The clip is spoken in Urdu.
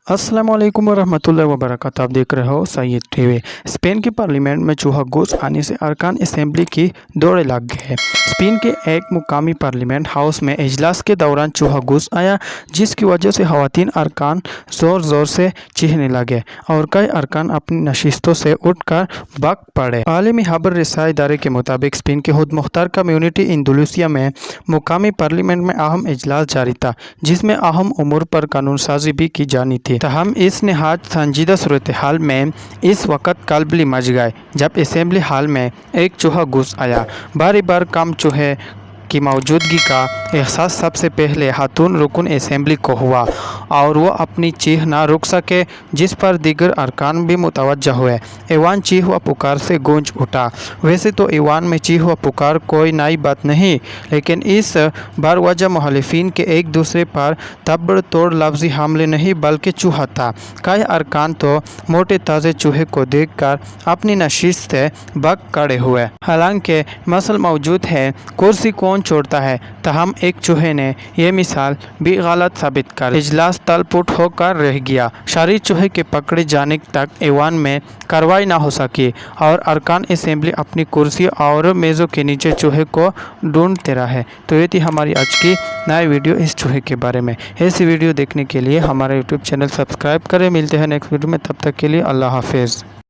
السلام علیکم ورحمۃ اللہ وبرکاتہ۔ آپ دیکھ رہے ہو سید ٹی وی۔ اسپین کے پارلیمنٹ میں چوہا گھس آنے سے ارکان اسمبلی کی دوڑے لگ گئے۔ اسپین کے ایک مقامی پارلیمنٹ ہاؤس میں اجلاس کے دوران چوہا گھس آیا، جس کی وجہ سے خواتین ارکان زور زور سے چیخنے لگے اور کئی ارکان اپنی نشستوں سے اٹھ کر بھاگ پڑے۔ عالمی خبر رسائی ادارے کے مطابق اسپین کے خود مختار کمیونٹی اندلوسیہ میں مقامی پارلیمنٹ میں اہم اجلاس جاری تھا، جس میں اہم امور پر قانون سازی بھی کی جانی تھی۔ تاہم اس نہایت سنجیدہ صورتحال میں اس وقت کھلبلی مچ گئی جب اسمبلی ہال میں ایک چوہا گھس آیا۔ بار بار کم چوہے کی موجودگی کا احساس سب سے پہلے خاتون رکن اسمبلی کو ہوا اور وہ اپنی چیخ نہ روک سکے، جس پر دیگر ارکان بھی متوجہ ہوئے۔ ایوان چیخ و پکار سے گونج اٹھا۔ ویسے تو ایوان میں چیخ و پکار کوئی نئی بات نہیں، لیکن اس بار وجہ مخالفین کے ایک دوسرے پر تابڑ توڑ لفظی حملے نہیں بلکہ چوہا تھا۔ کئی ارکان تو موٹے تازے چوہے کو دیکھ کر اپنی نشست سے بھاگ کھڑے ہوئے۔ حالانکہ مسئلہ موجود ہے، کرسی کون چھوڑتا ہے، تاہم ایک چوہے نے یہ مثال بھی غلط ثابت کر اجلاس تل پٹ ہو کر رہ گیا۔ شرعی چوہے کے پکڑے جانے تک ایوان میں کارروائی نہ ہو سکی اور ارکان اسمبلی اپنی کرسی اور میزوں کے نیچے چوہے کو ڈھونڈتے رہے۔ تو یہ تھی ہماری آج کی نئی ویڈیو اس چوہے کے بارے میں۔ ایسی ویڈیو دیکھنے کے لیے ہمارا یوٹیوب چینل سبسکرائب کریں۔ ملتے ہیں نیکسٹ ویڈیو میں، تب تک کے لیے اللہ حافظ۔